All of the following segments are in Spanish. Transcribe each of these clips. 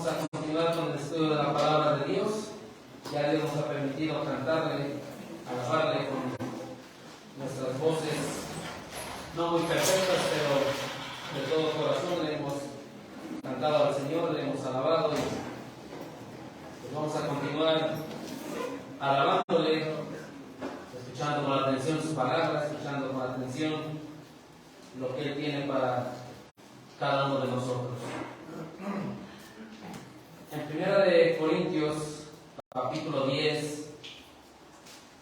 a continuar con el estudio de la palabra de Dios. Ya Dios nos ha permitido cantarle, alabarle con nuestras voces, no muy perfectas, pero de todo corazón le hemos cantado al Señor, le hemos alabado y pues vamos a continuar alabándole, escuchando con atención su palabra, escuchando con atención lo que Él tiene para cada uno de nosotros. En 1 Corintios, capítulo 10,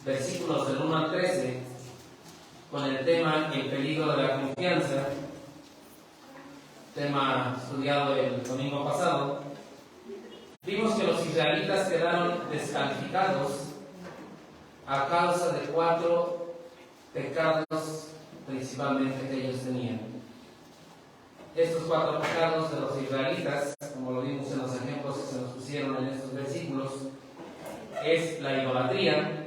versículos del 1 al 13, con el tema el peligro de la confianza, tema estudiado el domingo pasado, vimos que los israelitas quedaron descalificados a causa de 4 pecados principalmente que ellos tenían. Estos 4 pecados de los israelitas, como lo vimos en los ejemplos que se nos pusieron en estos versículos, es la idolatría,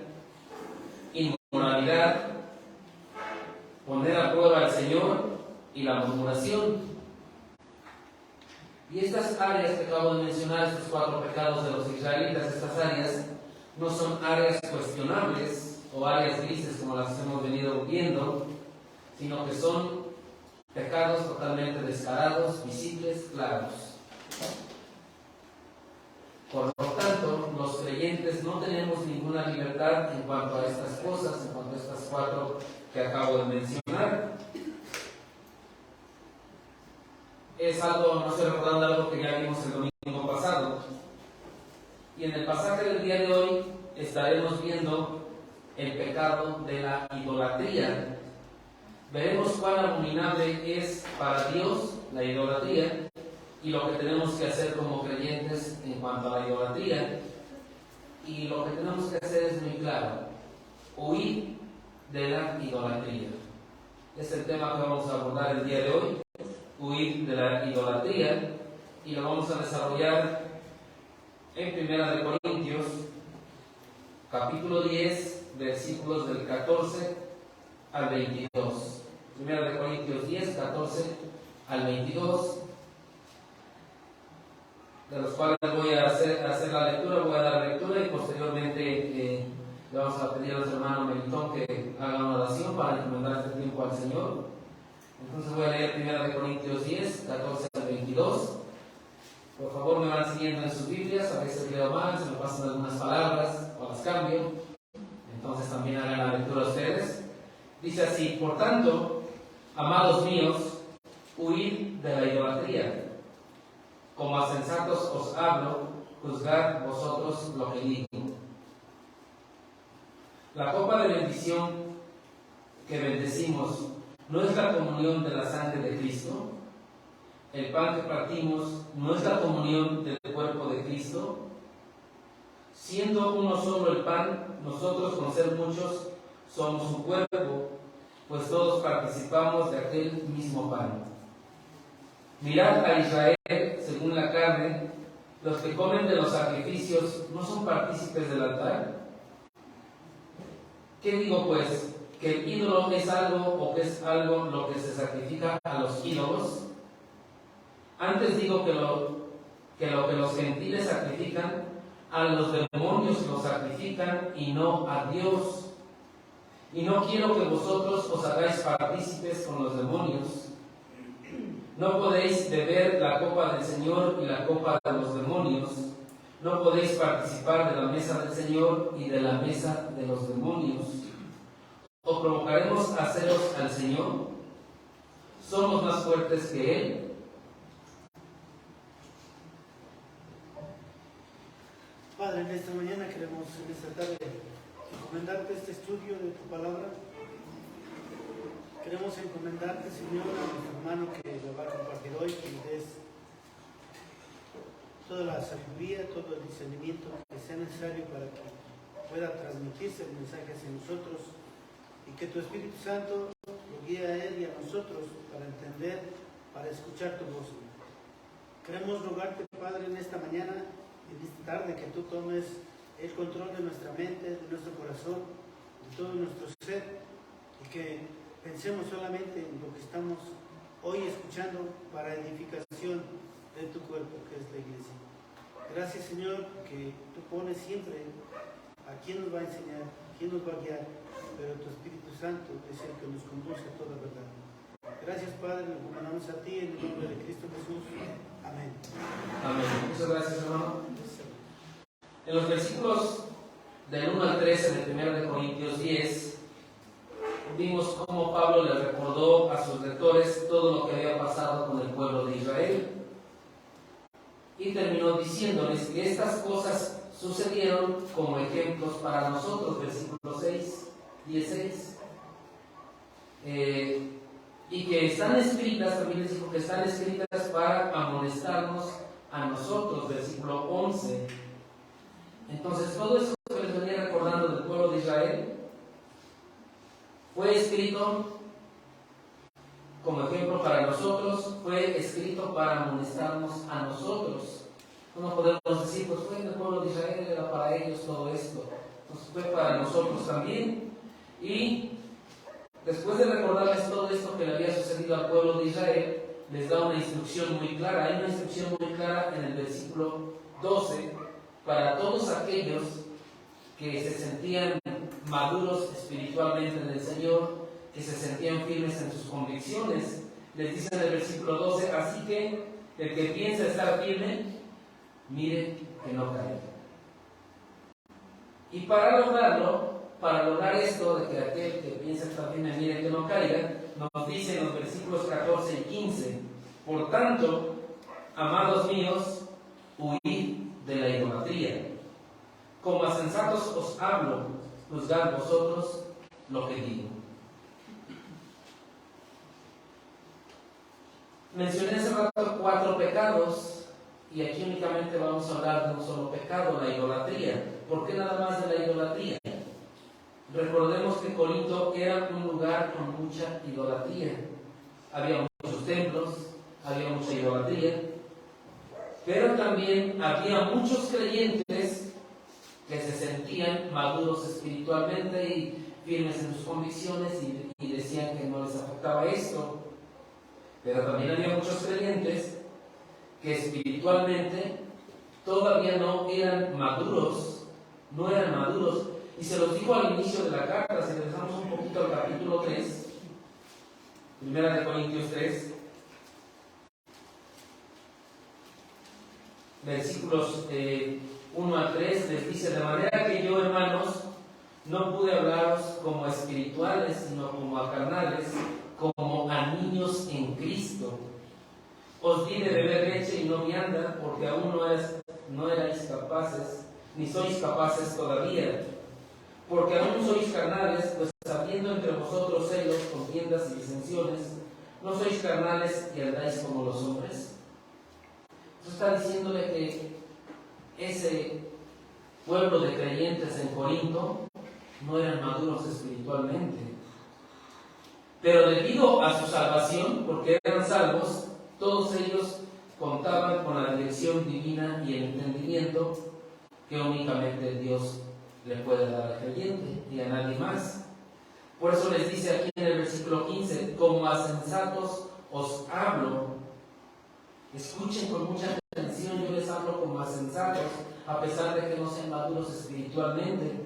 inmoralidad, poner a prueba al Señor y la murmuración. Y estas áreas que acabo de mencionar, estos 4 pecados de los israelitas, estas áreas no son áreas cuestionables o áreas grises como las hemos venido viendo, sino que son pecados totalmente descarados, visibles, claros. Por lo tanto, los creyentes no tenemos ninguna libertad en cuanto a estas cosas, en cuanto a estas 4 que acabo de mencionar. Es algo, no estoy recordando algo que ya vimos el domingo pasado. Y en el pasaje del día de hoy estaremos viendo el pecado de la idolatría. Veremos cuán abominable es para Dios la idolatría y lo que tenemos que hacer como creyentes en cuanto a la idolatría. Y lo que tenemos que hacer es muy claro: huir de la idolatría. Es el tema que vamos a abordar el día de hoy, huir de la idolatría, y lo vamos a desarrollar en 1 Corintios, capítulo 10, versículos del 14 al 22. 1 Corintios 10, 14 al 22, de los cuales voy a hacer la lectura, voy a dar la lectura y posteriormente le vamos a pedir a nuestro hermano Melitón que haga una oración para encomendar este tiempo al Señor. Entonces voy a leer 1 Corintios 10, 14 al 22. Por favor, me van siguiendo en sus Biblias. A veces leo mal, se me pasan algunas palabras o las cambio. Entonces también hagan la lectura ustedes. Dice así: por tanto, amados míos, huid de la idolatría. Como a sensatos os hablo, juzgad vosotros lo que digo. La copa de bendición que bendecimos, ¿no es la comunión de la sangre de Cristo? El pan que partimos, ¿no es la comunión del cuerpo de Cristo? Siendo uno solo el pan, nosotros, con ser muchos, somos un cuerpo, pues todos participamos de aquel mismo pan. Mirad a Israel según la carne: los que comen de los sacrificios no son partícipes del altar. ¿Qué digo pues? ¿Que el ídolo es algo o que es algo lo que se sacrifica a los ídolos? Antes digo que lo que los gentiles sacrifican, a los demonios los sacrifican y no a Dios. Y no quiero que vosotros os hagáis partícipes con los demonios. No podéis beber la copa del Señor y la copa de los demonios. No podéis participar de la mesa del Señor y de la mesa de los demonios. ¿O provocaremos a celos al Señor? ¿Somos más fuertes que Él? Padre, en esta mañana queremos, en esta tarde, encomendarte este estudio de tu palabra. Queremos encomendarte, Señor, a nuestro hermano que lo va a compartir hoy, que le des toda la sabiduría, todo el discernimiento que sea necesario para que pueda transmitirse el mensaje hacia nosotros, y que tu Espíritu Santo lo guíe a él y a nosotros para entender, para escuchar tu voz. Queremos rogarte, Padre, en esta mañana, en esta tarde, que tú tomes el control de nuestra mente, de nuestro corazón, de todo nuestro ser, y que pensemos solamente en lo que estamos hoy escuchando para edificación de tu cuerpo, que es la iglesia. Gracias, Señor, que tú pones siempre a quién nos va a enseñar, a quién nos va a guiar, pero tu Espíritu Santo es el que nos conduce a toda verdad. Gracias, Padre, nos encomendamos a ti en el nombre de Cristo Jesús. Amén. Amén. Muchas gracias, hermano. En los versículos del 1 al 3 de 1 de Corintios 10, vimos cómo Pablo le recordó a sus lectores todo lo que había pasado con el pueblo de Israel. Y terminó diciéndoles que estas cosas sucedieron como ejemplos para nosotros, versículo 16. Y que están escritas, también les dijo que están escritas para amonestarnos a nosotros, versículo 11. Entonces, todo eso que les venía recordando del pueblo de Israel fue escrito como ejemplo para nosotros, fue escrito para amonestarnos a nosotros. No podemos decir, pues fue en el pueblo de Israel, era para ellos todo esto. Entonces fue para nosotros también. Y después de recordarles todo esto que le había sucedido al pueblo de Israel, les da una instrucción muy clara. Hay una instrucción muy clara en el versículo 12 para todos aquellos que se sentían maduros espiritualmente en el Señor, que se sentían firmes en sus convicciones. Les dice en el versículo 12, así que el que piensa estar firme, mire que no caiga. Y para lograr esto de que aquel que piensa estar firme, mire que no caiga, nos dice en los versículos 14 y 15, por tanto, amados míos, huid de la idolatría. Como a sensatos os hablo, juzgad vosotros lo que digo. Mencioné hace rato 4 pecados y aquí únicamente vamos a hablar de un solo pecado, la idolatría. ¿Por qué nada más de la idolatría? Recordemos que Corinto era un lugar con mucha idolatría. Había muchos templos, había mucha idolatría, pero también había muchos creyentes que se sentían maduros espiritualmente y firmes en sus convicciones y decían que no les afectaba esto. Pero también había muchos creyentes que espiritualmente todavía no eran maduros, y se los dijo al inicio de la carta. Si regresamos un poquito al capítulo 3, 1 de Corintios 3, versículos 1 a 3, les dice: de manera que yo, hermanos, no pude hablaros como a espirituales, sino como a carnales, como a niños en Cristo. Os di de beber leche y no vianda, porque aún no erais capaces, ni sois capaces todavía, porque aún sois carnales, pues habiendo entre vosotros celos, contiendas y disensiones, ¿no sois carnales y andáis como los hombres? Eso está diciéndole que ese pueblo de creyentes en Corinto no eran maduros espiritualmente. Pero debido a su salvación, porque eran salvos, todos ellos contaban con la dirección divina y el entendimiento que únicamente Dios le puede dar al creyente y a nadie más. Por eso les dice aquí en el versículo 15, como a sensatos os hablo. Escuchen con mucha atención, yo les hablo como a sensatos, a pesar de que no sean maduros espiritualmente.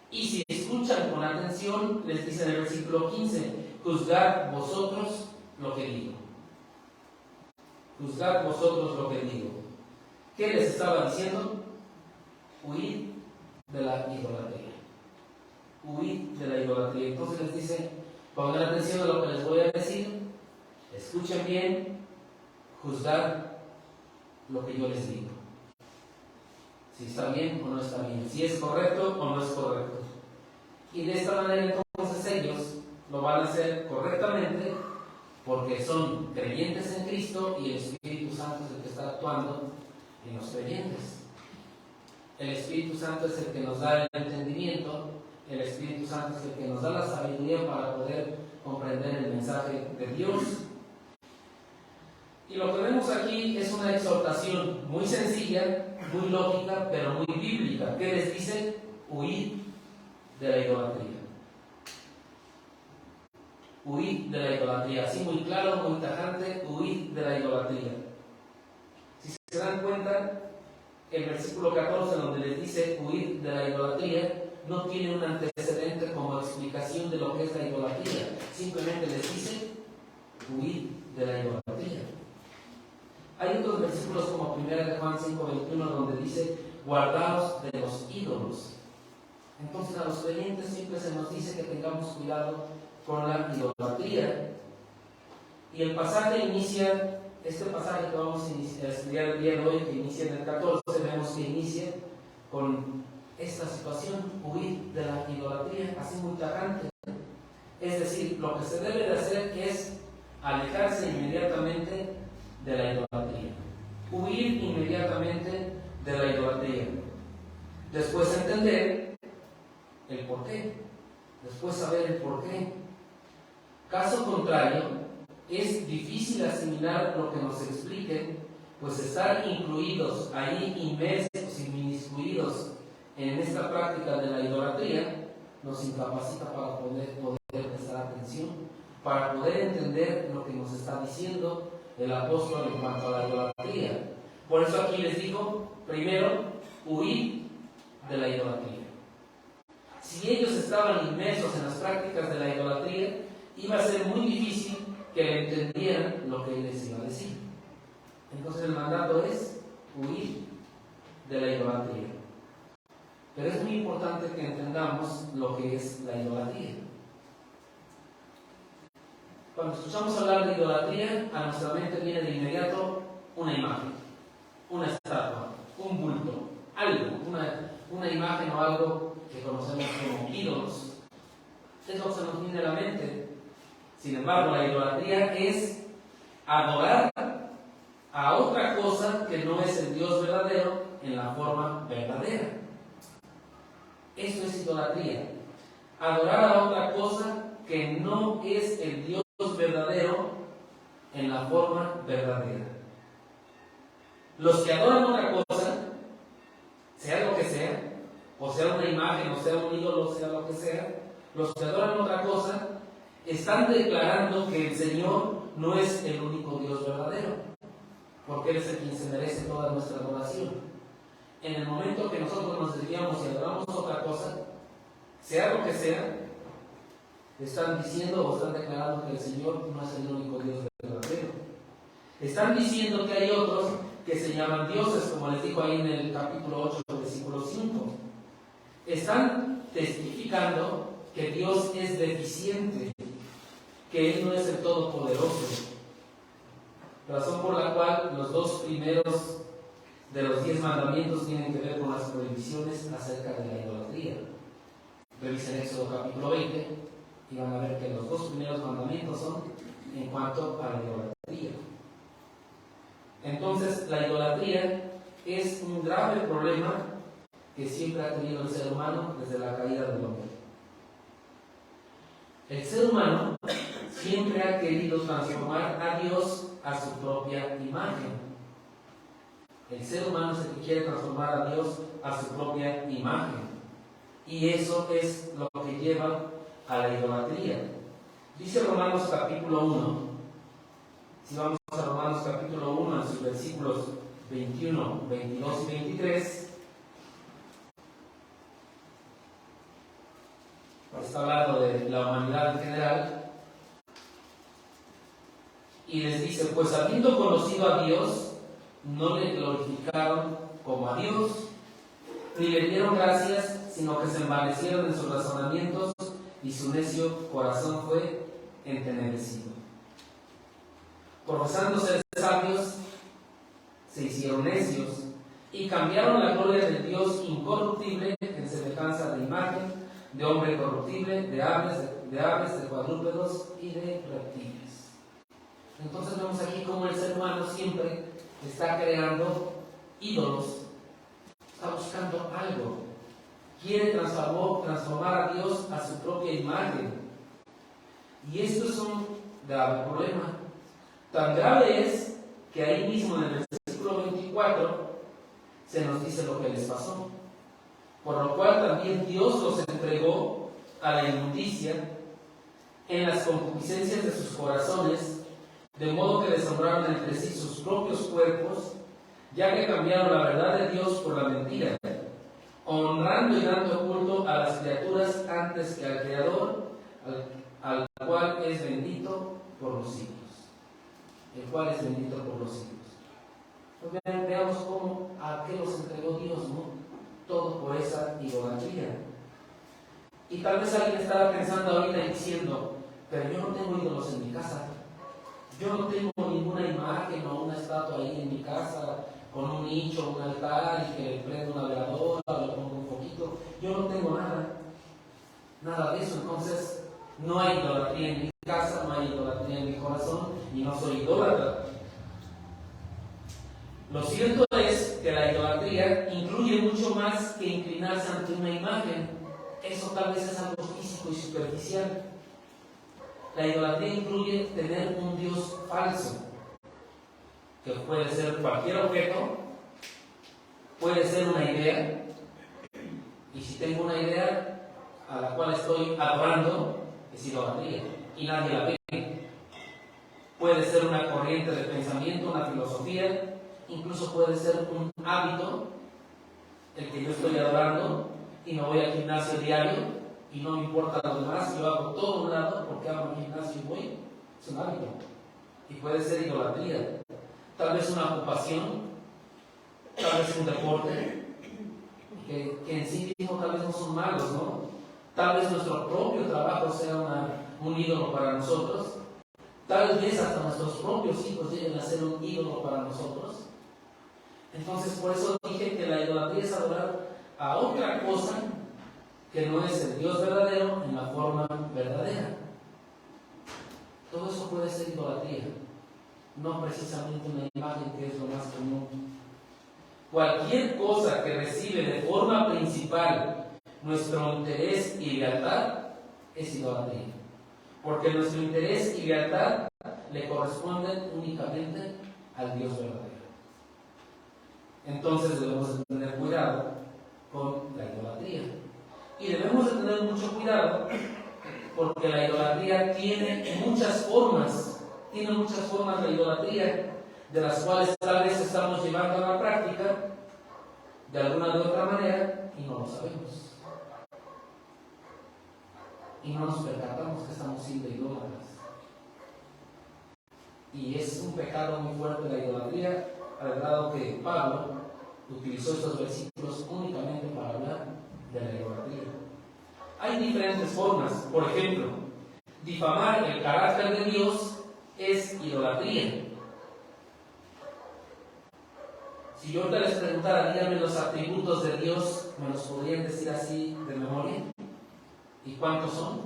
Y si escuchan con atención, les dice en el versículo 15, juzgad vosotros lo que digo. Juzgad vosotros lo que digo. ¿Qué les estaba diciendo? Huid de la idolatría. Huid de la idolatría. Entonces les dice, pongan atención a lo que les voy a decir, escuchen bien, juzgad lo que yo les digo. Si está bien o no está bien, si es correcto o no es correcto. Y de esta manera entonces ellos lo van a hacer correctamente porque son creyentes en Cristo y el Espíritu Santo es el que está actuando en los creyentes. El Espíritu Santo es el que nos da el entendimiento, el Espíritu Santo es el que nos da la sabiduría para poder comprender el mensaje de Dios. Y lo que vemos aquí es una exhortación muy sencilla, muy lógica, pero muy bíblica. ¿Qué les dice? Huid de la idolatría. Huid de la idolatría. Así muy claro, muy tajante, huid de la idolatría. Si se dan cuenta, el versículo 14, donde les dice huir de la idolatría, no tiene un antecedente como explicación de lo que es la idolatría. Simplemente les dice huir de la idolatría. Hay otros versículos como 1 de Juan 5:21, donde dice guardaos de los ídolos. Entonces a los creyentes siempre se nos dice que tengamos cuidado con la idolatría. Y el pasaje inicia, este pasaje que vamos a estudiar el día de hoy, que inicia en el 14, vemos que inicia con esta situación, huir de la idolatría, así muy tajante. Es decir, lo que se debe de hacer es alejarse inmediatamente de la idolatría. Huir inmediatamente de la idolatría. Después entender el porqué. Después saber el porqué. Caso contrario, es difícil asimilar lo que nos expliquen, pues estar incluidos ahí, inmersos, inmiscuidos en esta práctica de la idolatría, nos incapacita para poder prestar atención, para poder entender lo que nos está diciendo el apóstol en cuanto a la idolatría. Por eso aquí les digo, primero, huir de la idolatría. Si ellos estaban inmersos en las prácticas de la idolatría, iba a ser muy difícil que entendieran lo que él les iba a decir. Entonces el mandato es huir de la idolatría. Pero es muy importante que entendamos lo que es la idolatría. Cuando escuchamos hablar de idolatría, a nuestra mente viene de inmediato una imagen, una estatua, un bulto, algo, una imagen o algo que conocemos como ídolos. Es lo que se nos viene a la mente. Sin embargo, la idolatría es adorar a otra cosa que no es el Dios verdadero en la forma verdadera. Eso es idolatría. Adorar a otra cosa que no es el Dios verdadero en la forma verdadera. Los que adoran otra cosa, sea lo que sea, o sea una imagen, o sea un ídolo, o sea lo que sea, los que adoran otra cosa, están declarando que el Señor no es el único Dios verdadero, porque Él es el quien se merece toda nuestra adoración. En el momento que nosotros nos desviamos y adoramos otra cosa, sea lo que sea, están diciendo o están declarando que el Señor no es el único Dios verdadero. Están diciendo que hay otros que se llaman dioses, como les dijo ahí en el capítulo 8, versículo 5. Están testificando que Dios es deficiente, que Él no es el Todopoderoso. Razón por la cual los dos primeros de los 10 mandamientos tienen que ver con las prohibiciones acerca de la idolatría. Revisen Éxodo capítulo 20 y van a ver que los dos primeros mandamientos son en cuanto a la idolatría. Entonces, la idolatría es un grave problema que siempre ha tenido el ser humano desde la caída del hombre. El ser humano siempre ha querido transformar a Dios a su propia imagen. El ser humano es el que quiere transformar a Dios a su propia imagen. Y eso es lo que lleva a la idolatría. Dice Romanos capítulo 1. Si vamos a Romanos capítulo 1, en sus versículos 21, 22 y 23, está hablando de la humanidad en general, y les dice, pues habiendo conocido a Dios, no le glorificaron como a Dios, ni le dieron gracias, sino que se envanecieron en sus razonamientos, y su necio corazón fue entenebrecido. Profesando ser sabios, se hicieron necios, y cambiaron la gloria del Dios incorruptible en semejanza de imagen, de hombre corruptible, de aves, de cuadrúpedos y de reptiles. Entonces vemos aquí cómo el ser humano siempre está creando ídolos, está buscando algo, quiere transformar a Dios a su propia imagen. Y esto es un grave problema. Tan grave es que ahí mismo en el versículo 24 se nos dice lo que les pasó. Por lo cual también Dios los entregó a la inmundicia en las concupiscencias de sus corazones, de modo que deshonraron entre sí sus propios cuerpos, ya que cambiaron la verdad de Dios por la mentira, honrando y dando culto a las criaturas antes que al Creador, al cual es bendito por los siglos. El cual es bendito por los siglos. Pues veamos cómo, a qué los entregó Dios, ¿no? Todo por esa idolatría. Y tal vez alguien estaba pensando ahorita y diciendo, pero yo no tengo ídolos en mi casa. Yo no tengo ninguna imagen o una estatua ahí en mi casa, con un nicho, un altar, y que le prendo una veladora o le pongo un poquito. Yo no tengo nada de eso. Entonces, no hay idolatría en mi casa, no hay idolatría en mi corazón, y no soy idólatra. Lo cierto es que la idolatría incluye mucho más que inclinarse ante una imagen. Eso tal vez es algo físico y superficial. La idolatría incluye tener un Dios falso, que puede ser cualquier objeto, puede ser una idea, y si tengo una idea a la cual estoy adorando, es idolatría, y nadie la ve. Puede ser una corriente de pensamiento, una filosofía, incluso puede ser un hábito, el que yo estoy adorando, y me voy al gimnasio diario, y no me importa lo demás, yo hago todo un lado porque hago el gimnasio y voy, es un hábito, y puede ser idolatría. Tal vez una ocupación, tal vez un deporte, que en sí mismo tal vez no son malos, ¿no? Tal vez nuestro propio trabajo sea un ídolo para nosotros, tal vez hasta nuestros propios hijos lleguen a ser un ídolo para nosotros. Entonces, por eso dije que la idolatría es adorar a otra cosa que no es el Dios verdadero en la forma verdadera. Todo eso puede ser idolatría, no precisamente una imagen, que es lo más común. Cualquier cosa que recibe de forma principal nuestro interés y lealtad es idolatría, porque nuestro interés y lealtad le corresponden únicamente al Dios verdadero. Entonces debemos de tener cuidado con la idolatría. Y debemos de tener mucho cuidado porque la idolatría tiene muchas formas la idolatría, de las cuales tal vez estamos llevando a la práctica de alguna de otra manera y no lo sabemos. Y no nos percatamos que estamos siendo idólatras. Y es un pecado muy fuerte la idolatría, al grado que Pablo utilizó estos versículos únicamente para hablar de la idolatría. Hay diferentes formas. Por ejemplo, difamar el carácter de Dios es idolatría. Si yo te les preguntara, díganme los atributos de Dios, ¿me los podrían decir así de memoria? ¿Y cuántos son?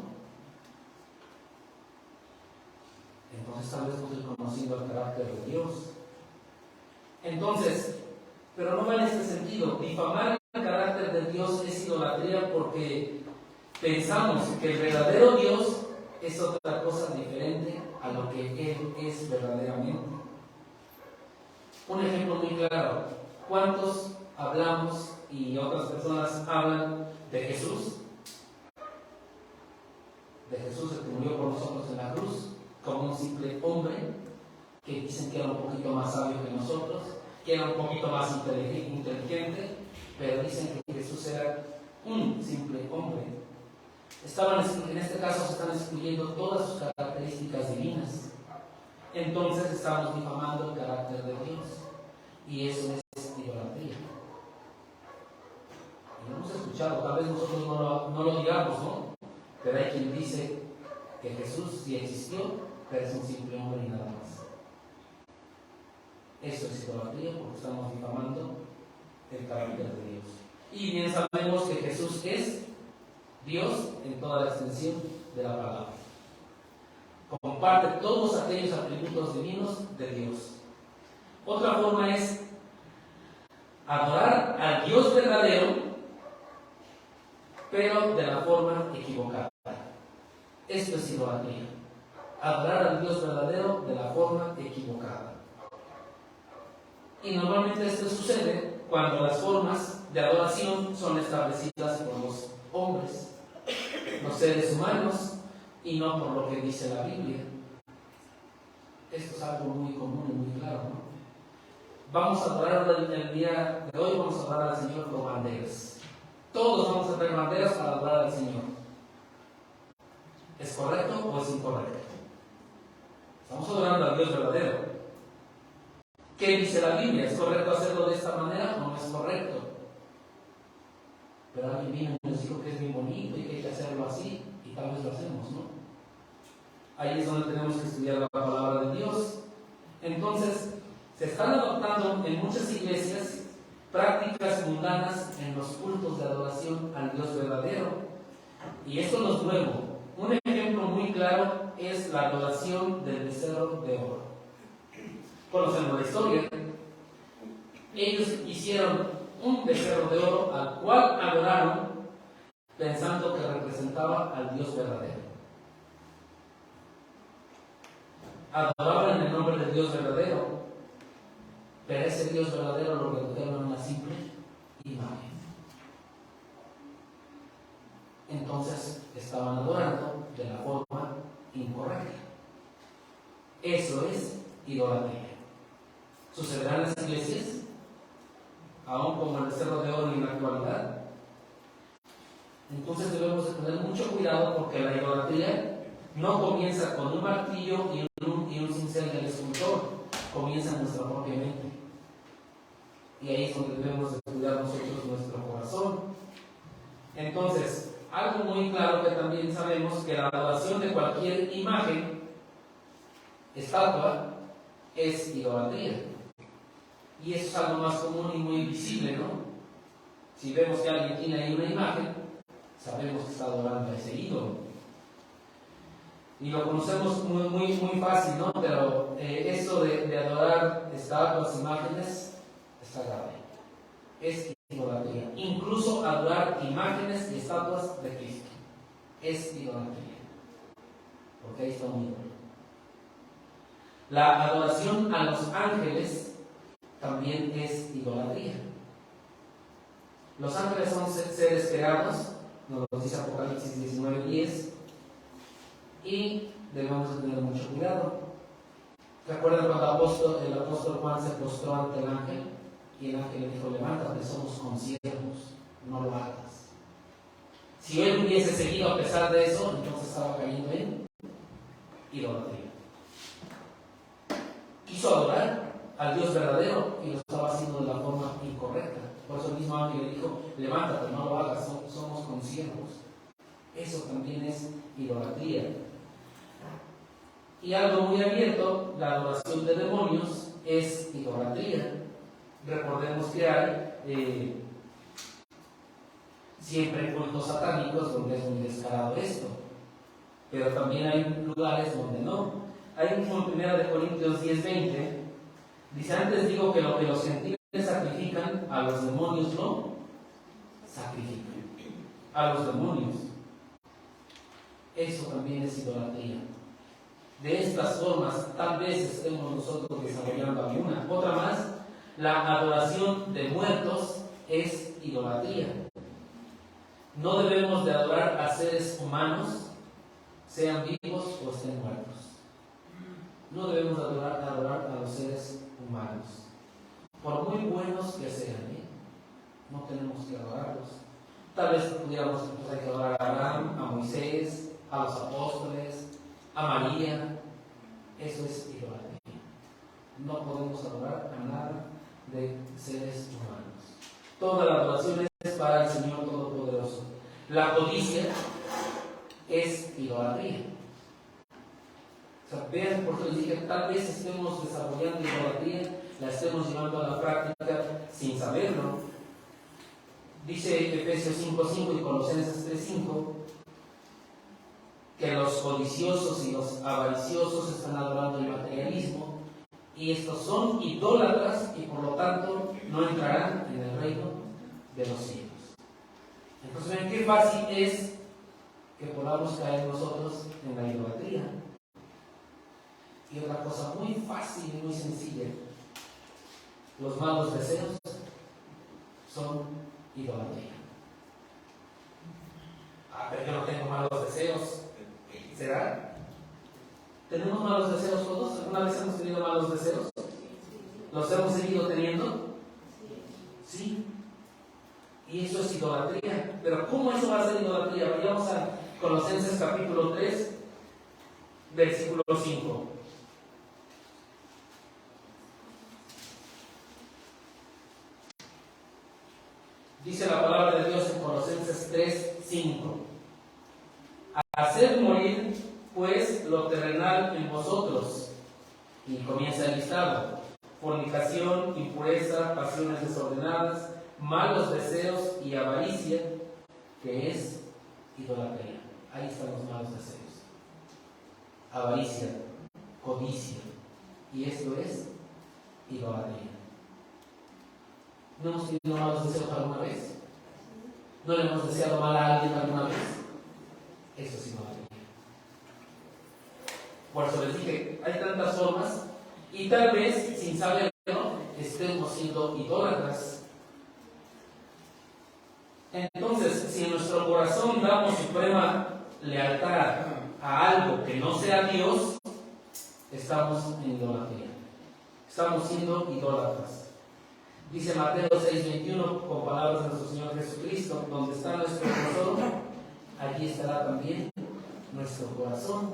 Entonces tal vez no estoy conociendo el carácter de Dios. Entonces, pero no va en este sentido. Difamar el carácter de Dios es idolatría porque pensamos que el verdadero Dios es otra cosa diferente a lo que Él es verdaderamente. Un ejemplo muy claro. ¿Cuántos hablamos y otras personas hablan de Jesús? De Jesús, el que murió por nosotros en la cruz, como un simple hombre, que dicen que era un poquito más sabio que nosotros, que era un poquito más inteligente, pero dicen que Jesús era un simple hombre. En este caso se están excluyendo todas sus características divinas. Entonces estamos difamando el carácter de Dios. Y eso es idolatría. Y lo hemos escuchado, tal vez nosotros no lo digamos, ¿no? Pero hay quien dice que Jesús sí existió, pero es un simple hombre y nada más. Eso es idolatría porque estamos difamando el carácter de Dios. Y bien sabemos que Jesús es Dios en toda la extensión de la palabra. Comparte todos aquellos atributos divinos de Dios. Otra forma es adorar al Dios verdadero, pero de la forma equivocada. Esto es idolatría. Adorar al Dios verdadero de la forma equivocada. Y normalmente esto sucede cuando las formas de adoración son establecidas por los hombres, los seres humanos, y no por lo que dice la Biblia. Esto es algo muy común y muy claro, ¿no? vamos a adorar el día de hoy, vamos a adorar al Señor con banderas. Todos vamos a traer banderas para adorar al Señor. ¿Es correcto o es incorrecto? Estamos adorando al Dios verdadero. ¿Qué dice la Biblia? ¿Es correcto hacerlo de esta manera o no es correcto? Pero alguien vino y nos dijo que es muy bonito y que hay que hacerlo así, y tal vez lo hacemos, ¿no? Ahí es donde tenemos que estudiar la palabra de Dios. Entonces, se están adoptando en muchas iglesias prácticas mundanas en los cultos de adoración al Dios verdadero. Y esto no es nuevo. Un ejemplo muy claro es la adoración del becerro de oro. Conocemos la historia. Ellos hicieron un becerro de oro al cual adoraron pensando que representaba al Dios verdadero. Adoraban en el nombre del Dios verdadero, pero ese Dios verdadero lo redujeron a una simple imagen. Entonces estaban adorando de la forma incorrecta. Eso es idolatría. ¿Sucederá en las iglesias? Aún como el becerro de oro en la actualidad. Entonces debemos de tener mucho cuidado, porque la idolatría no comienza con un martillo y un cincel del escultor, comienza en nuestra propia mente. Y ahí es donde debemos de cuidar nosotros nuestro corazón. Entonces, algo muy claro que también sabemos, que la adoración de cualquier imagen, estatua, es idolatría. Y eso es algo más común y muy visible, ¿no? Si vemos que alguien tiene ahí una imagen, sabemos que está adorando a ese ídolo. Y lo conocemos muy fácil, ¿no? Pero eso de adorar estatuas, imágenes, está grave. Es idolatría. Incluso adorar imágenes y estatuas de Cristo es idolatría. Porque ahí está un ídolo. La adoración a los ángeles también es idolatría. Los ángeles son seres creados, nos lo dice Apocalipsis 19:10, y debemos de tener mucho cuidado. ¿Recuerdan cuando el apóstol Juan se postró ante el ángel? Y el ángel le dijo: levántate, somos consiervos, no lo hagas. Si él hubiese seguido a pesar de eso, entonces estaba cayendo en idolatría. Quiso adorar al Dios verdadero y lo estaba haciendo de la forma incorrecta. Por eso el mismo ángel le dijo: levántate, no lo hagas, somos consiervos. Eso también es idolatría. Y algo muy abierto, la adoración de demonios es idolatría. Recordemos que hay siempre cultos satánicos donde es muy descarado esto, pero también hay lugares donde no. Hay un 1 Corintios 10:20, dice: antes digo que lo que los gentiles sacrifican, a los demonios no sacrifican. A los demonios. Eso también es idolatría. De estas formas, tal vez estemos nosotros desarrollando alguna. Otra más, la adoración de muertos es idolatría. No debemos de adorar a seres humanos, sean vivos o estén muertos. No debemos adorar a los seres humanos, por muy buenos que sean, no tenemos que adorarlos. Tal vez pudiéramos hay que adorar a Abraham, a Moisés, a los apóstoles, a María. Eso es idolatría. No podemos adorar a nada de seres humanos. Toda la adoración es para el Señor Todopoderoso. La codicia es idolatría. O sea, vean, porque les dije, tal vez estemos desarrollando idolatría, la estemos llevando a la práctica sin saberlo. Dice Efesios 5:5 y Colosenses 3:5 que los codiciosos y los avariciosos están adorando el materialismo, y estos son idólatras y por lo tanto no entrarán en el reino de los cielos. Entonces, ¿ven qué fácil es que podamos caer nosotros en la idolatría? Y otra cosa muy fácil y muy sencilla: los malos deseos son idolatría. Pero yo no tengo malos deseos. ¿Será? ¿Tenemos malos deseos todos? ¿Alguna vez hemos tenido malos deseos? ¿Los hemos seguido teniendo? Sí. Y eso es idolatría. Pero ¿cómo eso va a ser idolatría? Vayamos a Colosenses capítulo 3, versículo 5. Dice la palabra de Dios en Colosenses 3, 5. Haced morir, pues, lo terrenal en vosotros. Y comienza el listado: fornicación, impureza, pasiones desordenadas, malos deseos y avaricia, que es idolatría. Ahí están los malos deseos. Avaricia, codicia. Y esto es idolatría. ¿No hemos tenido malos deseos alguna vez? ¿No le hemos deseado mal a alguien alguna vez? Eso es idolatría. Por eso les dije, hay tantas formas, y tal vez, sin saberlo, estemos siendo idólatras. Entonces, si en nuestro corazón damos suprema lealtad a algo que no sea Dios, estamos en idolatría. Estamos siendo idólatras. Dice Mateo 6:21, con palabras de nuestro Señor Jesucristo: donde está nuestro tesoro, allí estará también nuestro corazón.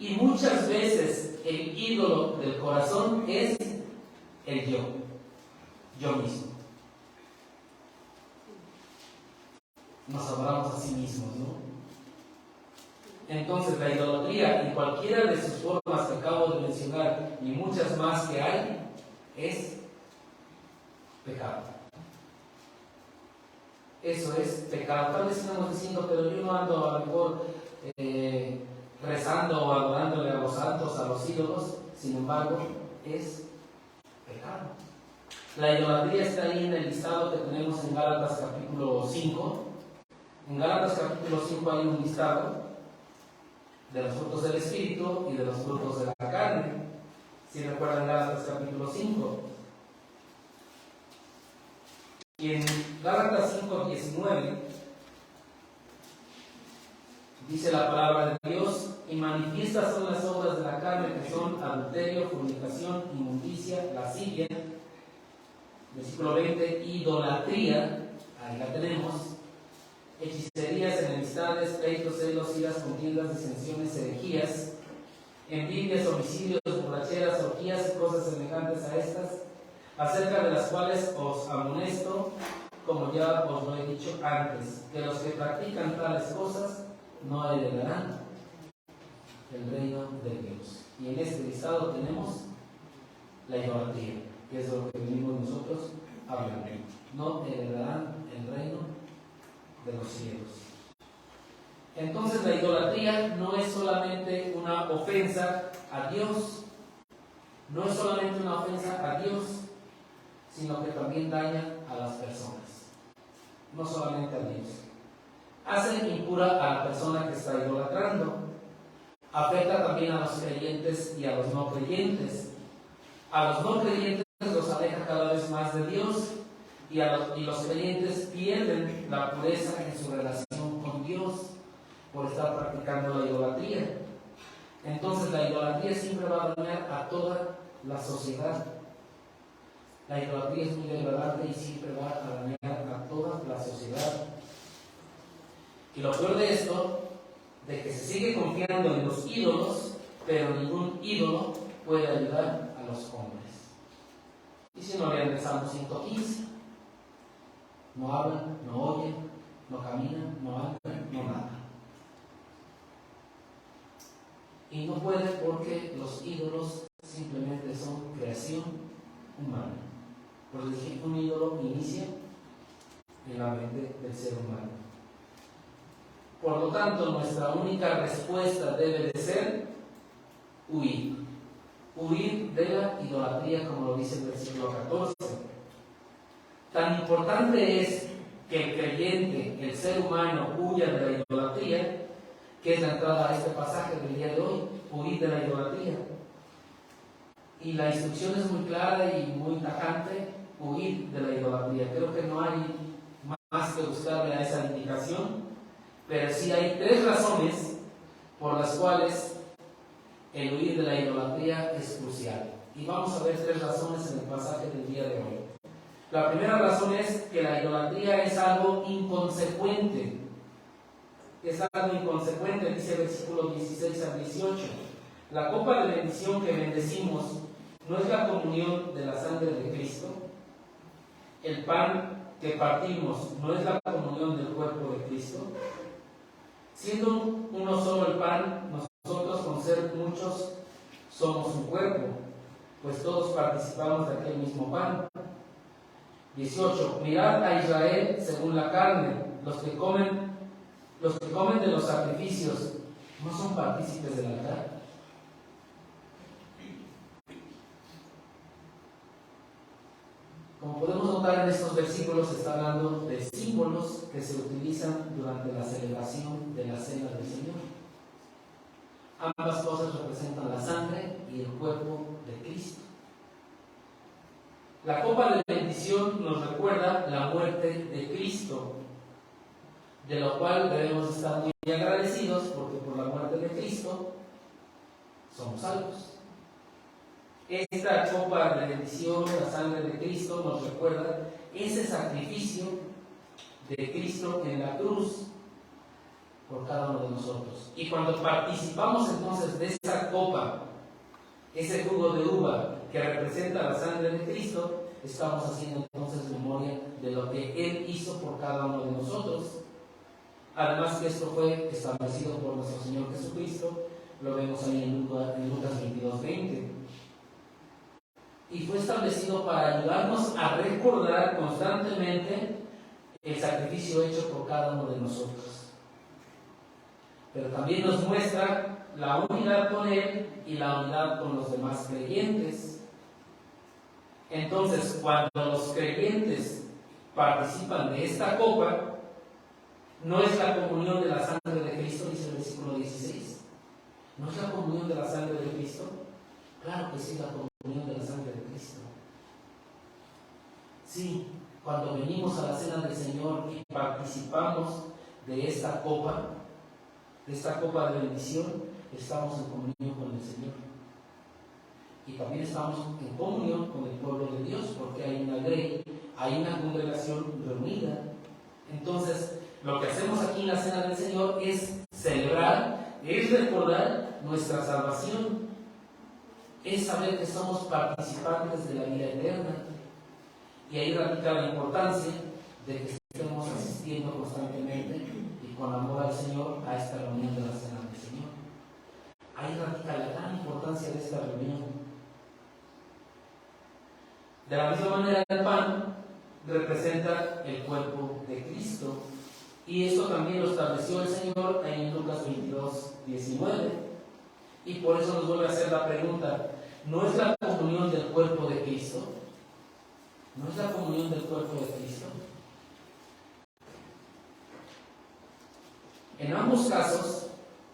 Y muchas veces el ídolo del corazón es el yo mismo. Nos adoramos a sí mismos, ¿no? Entonces la idolatría, en cualquiera de sus formas que acabo de mencionar y muchas más que hay, es pecado. Eso es pecado. Tal vez estamos diciendo, pero yo no ando a lo mejor rezando o adorándole a los santos, a los ídolos. Sin embargo, es pecado. La idolatría está ahí en el listado que tenemos en Gálatas capítulo 5. En Gálatas capítulo 5 hay un listado de los frutos del Espíritu y de los frutos de la carne. Si recuerdan Gálatas capítulo 5. Y en Gálatas 5:19 dice la palabra de Dios: y manifiestas son las obras de la carne, que son adulterio, fornicación, inmundicia, lascivia. Versículo 20, idolatría, ahí la tenemos, hechicerías, enemistades, pleitos, celos, iras, contiendas, disensiones, herejías, envidias, homicidios, borracheras, orgías y cosas semejantes a estas, acerca de las cuales os amonesto, como ya os lo he dicho antes, que los que practican tales cosas no heredarán el reino de Dios. Y en este listado tenemos la idolatría, que es lo que venimos nosotros hablando. No heredarán el reino de los cielos. Entonces la idolatría no es solamente una ofensa a Dios, no es solamente una ofensa a Dios, sino que también daña a las personas, no solamente a Dios. Hace impura a la persona que está idolatrando, afecta también a los creyentes y a los no creyentes. A los no creyentes los aleja cada vez más de Dios, y los creyentes pierden la pureza en su relación con Dios por estar practicando la idolatría. Entonces la idolatría siempre va a dañar a toda la sociedad. La idolatría es muy degradante y siempre va a dañar a toda la sociedad. Y lo peor de esto, de que se sigue confiando en los ídolos, pero ningún ídolo puede ayudar a los hombres. Y si no lean el Salmo 115, no hablan, no oyen, no caminan, no andan, no nada. Y no puede, porque los ídolos simplemente son creación humana. Porque dije, un ídolo inicia en la mente del ser humano. Por lo tanto, nuestra única respuesta debe de ser huir. Huir de la idolatría, como lo dice el versículo 14. Tan importante es que el creyente, el ser humano, huya de la idolatría, que es la entrada a este pasaje del día de hoy: huir de la idolatría. Y la instrucción es muy clara y muy tajante: huir de la idolatría. Creo que no hay más que buscarle a esa indicación, pero sí hay 3 razones por las cuales el huir de la idolatría es crucial. Y vamos a ver 3 razones en el pasaje del día de hoy. La primera razón es que la idolatría es algo inconsecuente. Es algo inconsecuente, dice el versículo 16 al 18. La copa de bendición que bendecimos no es la comunión de la sangre de Cristo. El pan que partimos no es la comunión del cuerpo de Cristo. Siendo uno solo el pan, nosotros con ser muchos somos un cuerpo, pues todos participamos de aquel mismo pan. 18. Mirad a Israel según la carne. Los que comen de los sacrificios no son partícipes del altar. Como podemos notar en estos versículos, está hablando de símbolos que se utilizan durante la celebración de la cena del Señor. Ambas cosas representan la sangre y el cuerpo de Cristo. La copa de bendición nos recuerda la muerte de Cristo, de lo cual debemos estar muy agradecidos, porque por la muerte de Cristo somos salvos. Esta copa de bendición, la sangre de Cristo, nos recuerda ese sacrificio de Cristo en la cruz por cada uno de nosotros. Y cuando participamos entonces de esa copa, ese jugo de uva que representa la sangre de Cristo, estamos haciendo entonces memoria de lo que Él hizo por cada uno de nosotros. Además que esto fue establecido por nuestro Señor Jesucristo, lo vemos ahí en Lucas 22:20. Y fue establecido para ayudarnos a recordar constantemente el sacrificio hecho por cada uno de nosotros. Pero también nos muestra la unidad con Él y la unidad con los demás creyentes. Entonces, cuando los creyentes participan de esta copa, no es la comunión de la sangre de Cristo, dice el versículo 16. ¿No es la comunión de la sangre de Cristo? Claro que sí, la comunión de la sangre de Cristo. Sí, cuando venimos a la cena del Señor y participamos de esta copa de bendición, estamos en comunión con el Señor. Y también estamos en comunión con el pueblo de Dios, porque hay una grey, hay una congregación reunida. Entonces, lo que hacemos aquí en la cena del Señor es celebrar, es recordar nuestra salvación, es saber que somos participantes de la vida eterna. Y ahí radica la importancia de que estemos asistiendo constantemente y con amor al Señor a esta reunión de la cena del Señor. Ahí radica la gran importancia de esta reunión. De la misma manera, el pan representa el cuerpo de Cristo. Y esto también lo estableció el Señor en Lucas 22:19. Y por eso nos vuelve a hacer la pregunta: ¿no es la comunión del cuerpo de Cristo? ¿No es la comunión del cuerpo de Cristo? En ambos casos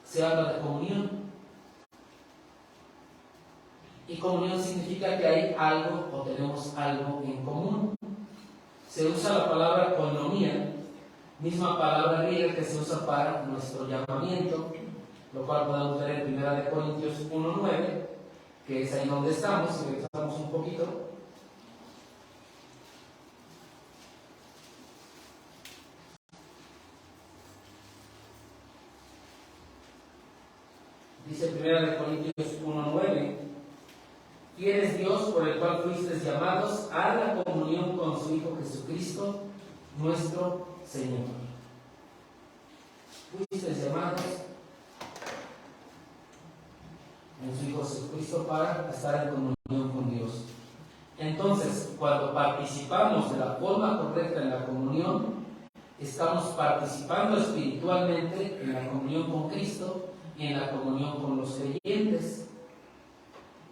se habla de comunión. Y comunión significa que hay algo o tenemos algo en común. Se usa la palabra koinonia, misma palabra griega que se usa para nuestro llamamiento, lo cual podemos ver en 1 Corintios 1:9, que es ahí donde estamos, si regresamos un poquito. Dice 1 Corintios 1:9: ¿Quién es Dios por el cual fuisteis llamados a la comunión con su Hijo Jesucristo, nuestro Señor? Fuisteis llamados en su Hijo Jesucristo para estar en comunión con Dios. Entonces, cuando participamos de la forma correcta en la comunión, estamos participando espiritualmente en la comunión con Cristo y en la comunión con los creyentes.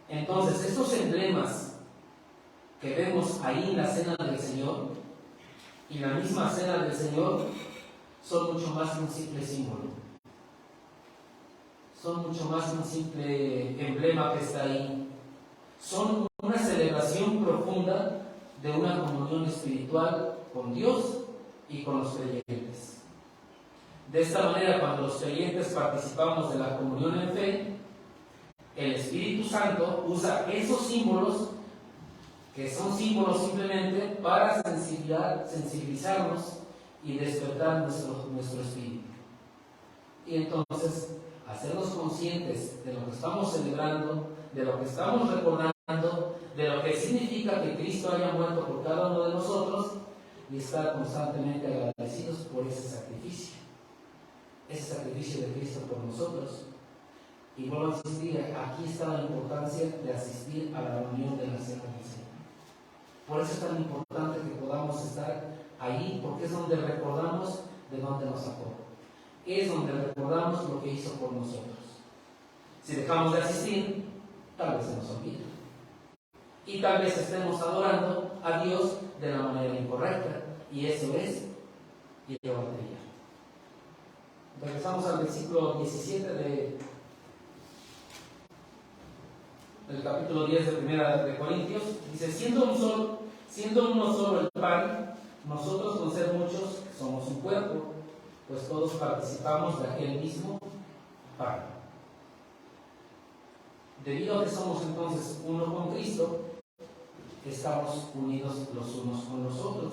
Entonces, estos emblemas que vemos ahí en la cena del Señor y la misma cena del Señor son mucho más que un simple símbolo. Son mucho más que un simple emblema que está ahí. Son una celebración profunda de una comunión espiritual con Dios y con los creyentes. De esta manera, cuando los creyentes participamos de la comunión en fe, el Espíritu Santo usa esos símbolos, que son símbolos simplemente para sensibilizarnos y despertar nuestro espíritu. Y entonces, hacernos conscientes de lo que estamos celebrando, de lo que estamos recordando, de lo que significa que Cristo haya muerto por cada uno de nosotros, y estar constantemente agradecidos por ese sacrificio de Cristo por nosotros. Y vuelvo a insistir, aquí está la importancia de asistir a la reunión de la Cena del Señor. Por eso es tan importante que podamos estar ahí, porque es donde recordamos de dónde nos sacó. Es donde recordamos lo que hizo por nosotros. Si dejamos de asistir, tal vez se nos olvide. Y tal vez estemos adorando a Dios de la manera incorrecta. Y eso es idolatría. Regresamos al versículo 17 del capítulo 10 de Primera de Corintios. Dice, siendo uno solo el pan, nosotros con ser muchos somos un cuerpo, pues todos participamos de aquel mismo pan. Debido a que somos entonces uno con Cristo, estamos unidos los unos con los otros.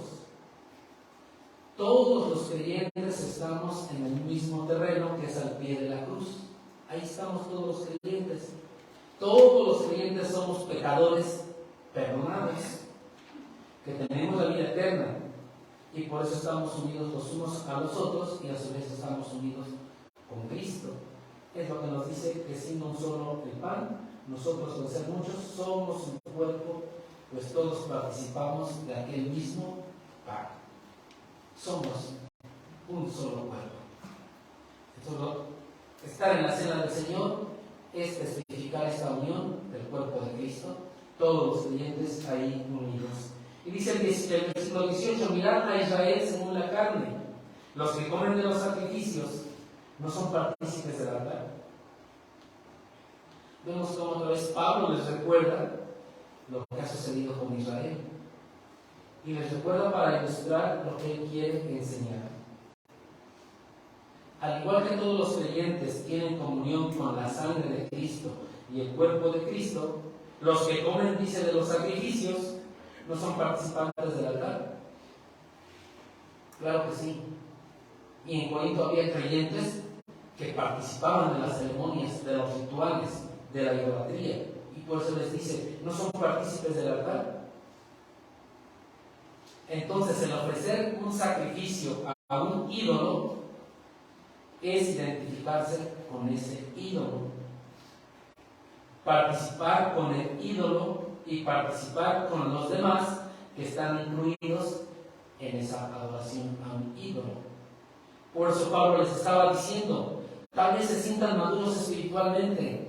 Todos los creyentes estamos en el mismo terreno, que es al pie de la cruz. Ahí estamos todos los creyentes. Todos los creyentes somos pecadores perdonados, que tenemos la vida eterna, y por eso estamos unidos los unos a los otros, y a su vez estamos unidos con Cristo. Es lo que nos dice que siendo un solo el pan, nosotros al ser muchos somos un cuerpo, pues todos participamos de aquel mismo pan. Somos un solo cuerpo. Entonces, estar en la cena del Señor es testificar esta unión del cuerpo de Cristo, todos los creyentes ahí unidos. Y dice el versículo 18, mirad a Israel según la carne. Los que comen de los sacrificios no son partícipes del altar. Vemos cómo otra vez Pablo les recuerda lo que ha sucedido con Israel. Y les recuerda para ilustrar lo que él quiere enseñar. Al igual que todos los creyentes tienen comunión con la sangre de Cristo y el cuerpo de Cristo, los que comen, dice, de los sacrificios, no son participantes del altar. Claro que sí. Y en Corinto había creyentes que participaban de las ceremonias, de los rituales, de la idolatría. Y por eso les dice, no son partícipes del altar. Entonces, el ofrecer un sacrificio a un ídolo es identificarse con ese ídolo. Participar con el ídolo y participar con los demás que están incluidos en esa adoración a un ídolo. Por eso Pablo les estaba diciendo, tal vez se sientan maduros espiritualmente,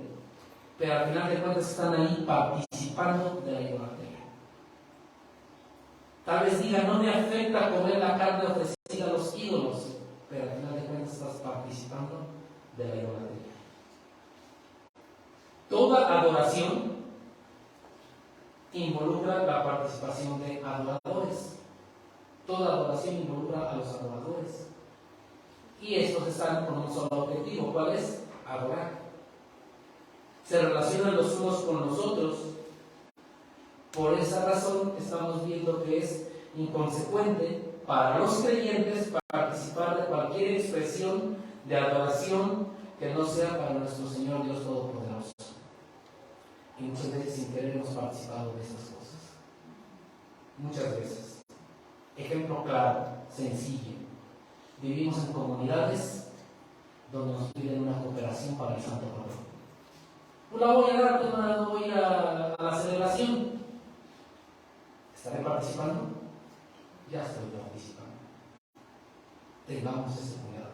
pero al final de cuentas están ahí participando de la idolatría. Tal vez digan, no me afecta comer la carne ofrecida a los ídolos, pero al final de cuentas estás participando de la idolatría. Toda adoración involucra la participación de adoradores. Toda adoración involucra a los adoradores. Y estos están con un solo objetivo. ¿Cuál es? Adorar. Se relacionan los unos con los otros. Por esa razón estamos viendo que es inconsecuente para los creyentes participar de cualquier expresión de adoración que no sea para nuestro Señor Dios Todopoderoso. Y muchas veces sin querer hemos participado de esas cosas. Muchas veces. Ejemplo claro, sencillo. Vivimos en comunidades donde nos piden una cooperación para el Santo Padre. Pues la voy a dar, pero no voy a ir a la celebración. ¿Estaré participando? Ya estoy participando. Tengamos ese cuidado.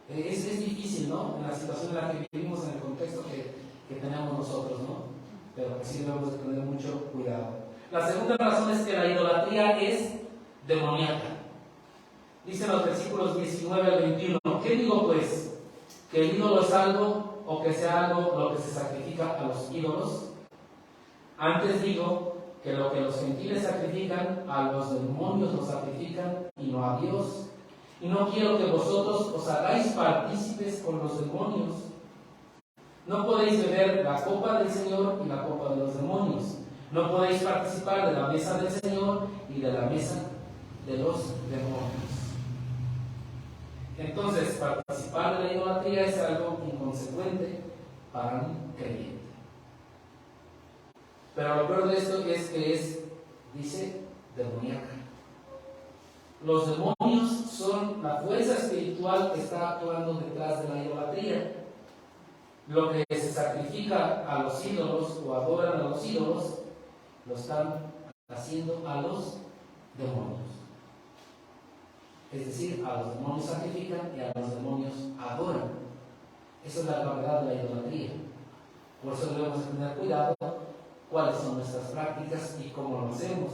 Es difícil, ¿no? En la situación en la que vivimos, en el contexto que tenemos nosotros, ¿no? Pero que sí debemos de tener mucho cuidado. La segunda razón es que la idolatría es demoníaca. Dicen los versículos 19 al 21. ¿Qué digo pues? ¿Que el ídolo es algo o que sea algo lo que se sacrifica a los ídolos? Antes digo que lo que los gentiles sacrifican, a los demonios los sacrifican y no a Dios. Y no quiero que vosotros os hagáis partícipes con los demonios. No podéis beber la copa del Señor y la copa de los demonios. No podéis participar de la mesa del Señor y de la mesa de los demonios. Entonces, participar de la idolatría es algo inconsecuente para un creyente. Pero lo peor de esto es que es, dice, demoníaca. Los demonios son la fuerza espiritual que está actuando detrás de la idolatría. Lo que se sacrifica a los ídolos o adoran a los ídolos, lo están haciendo a los demonios. Es decir, a los demonios sacrifican y a los demonios adoran. Esa es la gravedad de la idolatría. Por eso debemos tener cuidado cuáles son nuestras prácticas y cómo lo hacemos.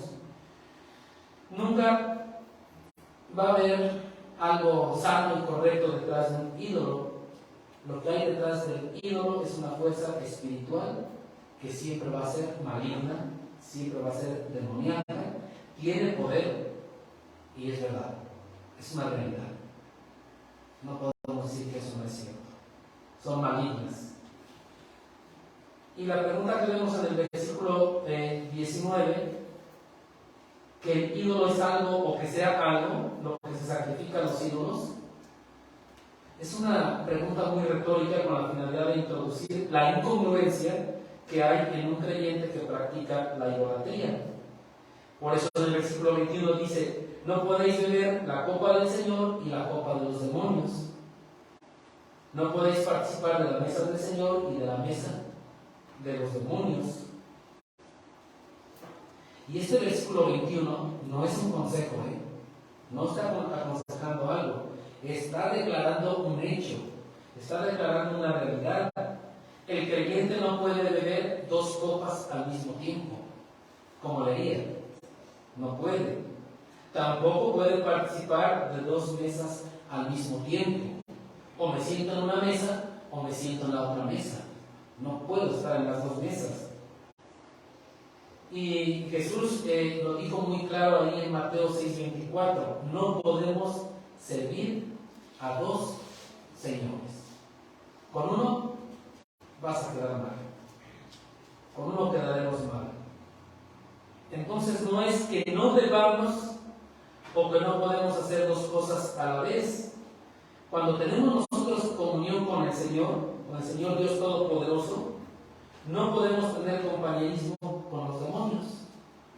Nunca va a haber algo sano y correcto detrás de un ídolo. Lo que hay detrás del ídolo es una fuerza espiritual que siempre va a ser maligna, siempre va a ser demoníaca, tiene poder y es verdad, es una realidad. No podemos decir que eso no es cierto. Son malignas. Y la pregunta que vemos en el versículo 19, que el ídolo es algo o que sea algo, lo que se sacrifica a los ídolos, es una pregunta muy retórica con la finalidad de introducir la incongruencia que hay en un creyente que practica la idolatría. Por eso en el versículo 21 dice: no podéis beber la copa del Señor y la copa de los demonios. No podéis participar de la mesa del Señor y de la mesa de los demonios. Y este versículo 21 no es un consejo, no está aconsejando algo, está declarando un hecho, está declarando una realidad. El creyente no puede beber dos copas al mismo tiempo, como leía, no puede. Tampoco puede participar de dos mesas al mismo tiempo. O me siento en una mesa o me siento en la otra mesa. No puedo estar en las dos mesas. Y Jesús lo dijo muy claro ahí en Mateo 6:24. No podemos servir a dos señores. Con uno vas a quedar mal. Con uno quedaremos mal. Entonces no es que no debamos o que no podemos hacer dos cosas a la vez. Cuando tenemos nosotros comunión con el Señor Dios Todopoderoso, no podemos tener compañerismo con los demonios,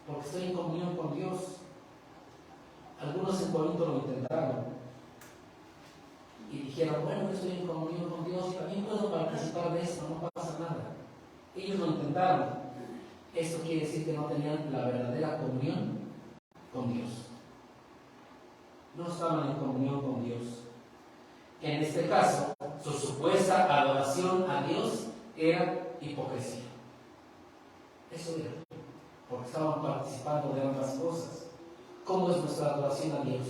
porque estoy en comunión con Dios. Algunos en Corinto lo intentaron y dijeron: bueno, yo estoy en comunión con Dios y también puedo participar de esto, no pasa nada. Ellos lo intentaron. Esto quiere decir que no tenían la verdadera comunión con Dios. No estaban en comunión con Dios. En este caso, su supuesta adoración a Dios era hipocresía. Eso era, porque estaban participando de ambas cosas. ¿Cómo es nuestra adoración a Dios?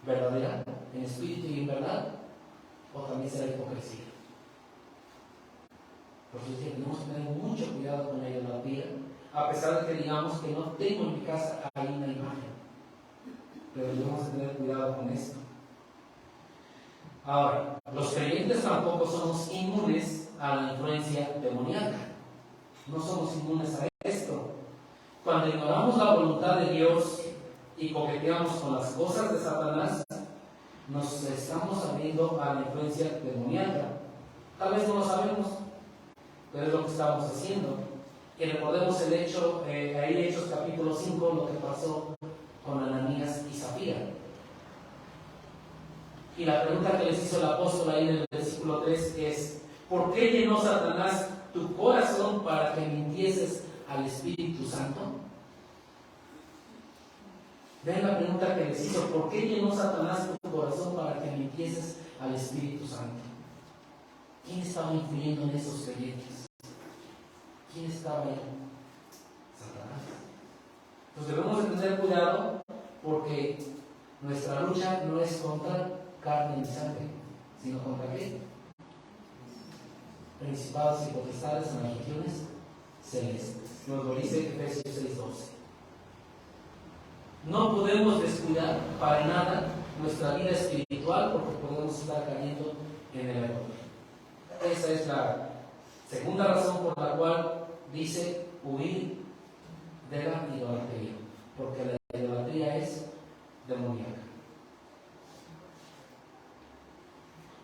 ¿Verdadera, en espíritu y en verdad? ¿O también será hipocresía? Por eso tenemos que tener mucho cuidado con la idolatría, a pesar de que digamos que no tengo en mi casa ahí una imagen. Pero debemos tener cuidado con esto. Ahora, los creyentes tampoco somos inmunes a la influencia demoníaca. No somos inmunes a esto. Cuando ignoramos la voluntad de Dios y coqueteamos con las cosas de Satanás, nos estamos abriendo a la influencia demoníaca. Tal vez no lo sabemos, pero es lo que estamos haciendo. Y recordemos el hecho, ahí Hechos capítulo 5, lo que pasó con Ananías y Zafira. Y la pregunta que les hizo el apóstol ahí en el versículo 3 es: ¿por qué llenó Satanás tu corazón para que mintieses al Espíritu Santo? Vean la pregunta que les hizo: ¿por qué llenó Satanás tu corazón para que mintieses al Espíritu Santo? ¿Quién estaba influyendo en esos creyentes? ¿Quién estaba ahí? Satanás. Entonces debemos de tener cuidado, porque nuestra lucha no es contra carne ni sangre, sino contra qué? Principados y potestades en las regiones celestes. Nos lo dice Efesios 6:12. No podemos descuidar para nada nuestra vida espiritual, porque podemos estar cayendo en el error. Esa es Segunda razón por la cual dice huir de la idolatría, porque la idolatría es demoníaca.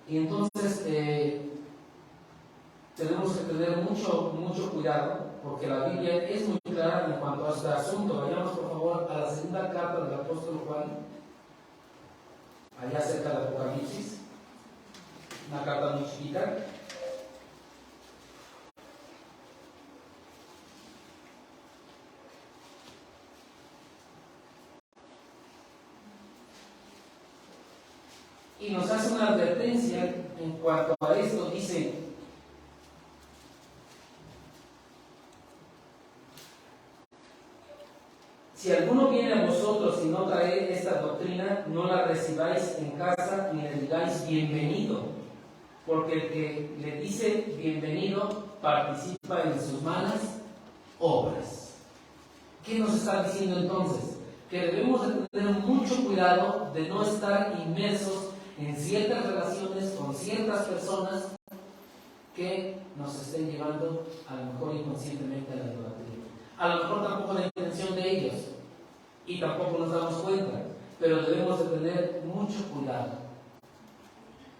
Y entonces tenemos que tener mucho cuidado, porque la Biblia es muy clara en cuanto a este asunto. Vayamos por favor a la segunda carta del apóstol Juan, allá cerca de Apocalipsis, una carta muy chiquita. Y nos hace una advertencia en cuanto a esto. Dice: si alguno viene a vosotros y no trae esta doctrina, no la recibáis en casa ni le digáis bienvenido, porque el que le dice bienvenido participa en sus malas obras. ¿Qué nos está diciendo entonces? Que debemos de tener mucho cuidado de no estar inmersos en ciertas relaciones con ciertas personas que nos estén llevando a lo mejor inconscientemente a la idolatría. A lo mejor tampoco la intención de ellos y tampoco nos damos cuenta, pero debemos de tener mucho cuidado.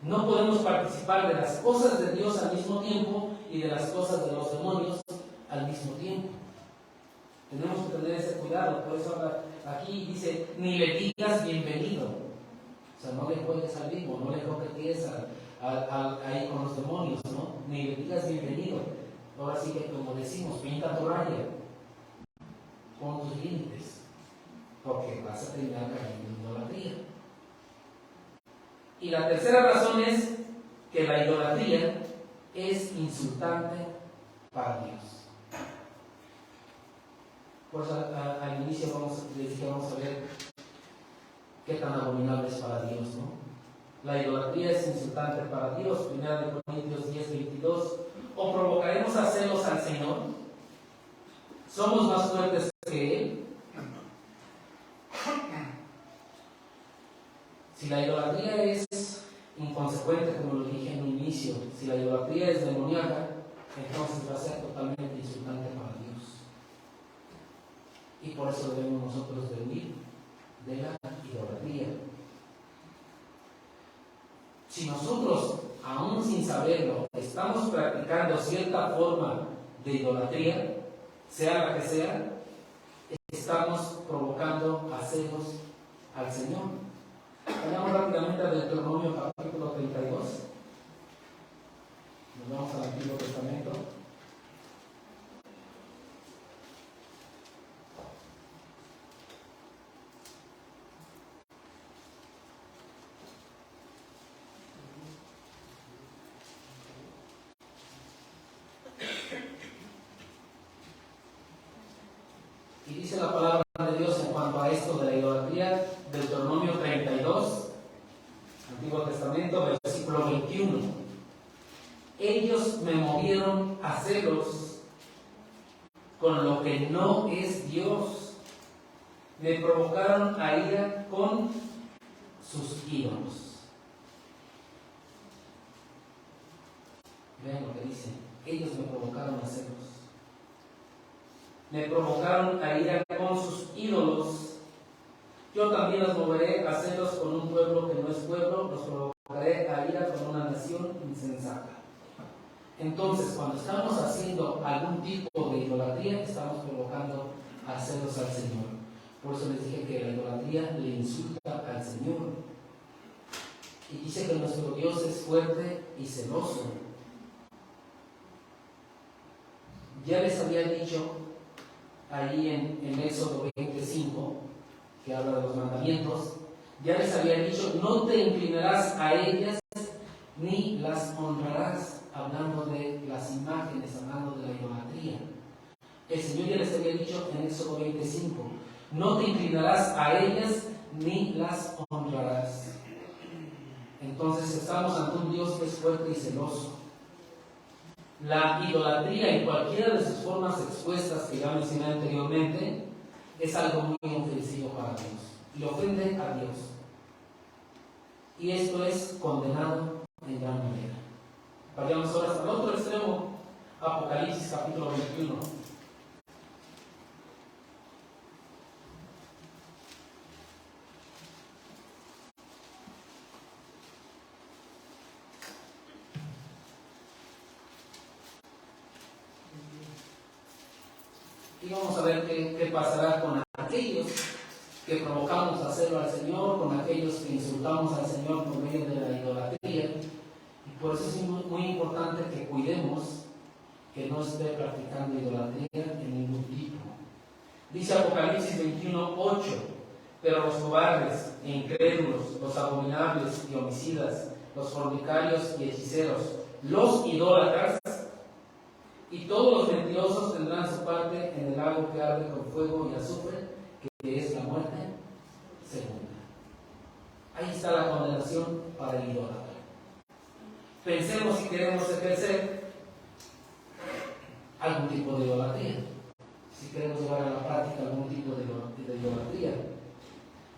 No podemos participar de las cosas de Dios al mismo tiempo y de las cosas de los demonios al mismo tiempo. Tenemos que tener ese cuidado. Por eso aquí dice: ni le digas bienvenido. O sea, no le juegues al vivo, no le coquetees ahí con los demonios, ¿no? Ni le digas bienvenido. Ahora sí que, como decimos, pinta tu raya, pon tus límites, porque vas a terminar cayendo en idolatría. Y la tercera razón es que la idolatría es insultante para Dios. Pues al inicio les dije, vamos a ver qué tan abominable es para Dios, ¿no? La idolatría es insultante para Dios. 1 Corintios 10:22. ¿O provocaremos a celos al Señor? ¿Somos más fuertes que Él? Si la idolatría es inconsecuente, como lo dije en un inicio, si la idolatría es demoníaca, entonces va a ser totalmente insultante para Dios. Y por eso debemos nosotros de huir de la idolatría. Si nosotros, aún sin saberlo, estamos practicando cierta forma de idolatría, sea la que sea, estamos provocando a celos al Señor. Vayamos rápidamente a Deuteronomio capítulo 32. Nos vamos al Antiguo Testamento. Y dice la palabra de Dios en cuanto a esto de la idolatría, Deuteronomio 32, Antiguo Testamento, versículo 21. Ellos me movieron a celos con lo que no es Dios. Me provocaron a ira con sus ídolos. Vean lo que dice. Ellos me provocaron a celos. Me provocaron a ira con sus ídolos. Yo también los moveré a celos con un pueblo que no es pueblo, los provocaré a ira con una nación insensata. Entonces, cuando estamos haciendo algún tipo de idolatría, estamos provocando a celos al Señor. Por eso les dije que la idolatría le insulta al Señor. Y dice que nuestro Dios es fuerte y celoso. Ya les había dicho ahí en Éxodo 25, que habla de los mandamientos, ya les había dicho: no te inclinarás a ellas ni las honrarás, hablando de las imágenes, hablando de la idolatría. El Señor ya les había dicho en Éxodo 25: no te inclinarás a ellas ni las honrarás. Entonces estamos ante un Dios que es fuerte y celoso. La idolatría, en cualquiera de sus formas expuestas que ya mencioné anteriormente, es algo muy ofensivo para Dios. Le ofende a Dios. Y esto es condenado en gran manera. Vayamos ahora hasta el otro extremo, Apocalipsis capítulo 21. Y vamos a ver qué pasará con aquellos que provocamos a hacerlo al Señor, con aquellos que insultamos al Señor por medio de la idolatría. Y por eso es muy importante que cuidemos que no esté practicando idolatría en ningún tipo. Dice Apocalipsis 21:8: pero los cobardes e incrédulos, los abominables y homicidas, los fornicarios y hechiceros, los idólatras y todos los mentirosos tendrán su parte en el lago que arde con fuego y azufre, que es la muerte segunda. Ahí está la condenación para el idólatra. Pensemos si queremos ejercer algún tipo de idolatría, si queremos llevar a la práctica algún tipo de idolatría.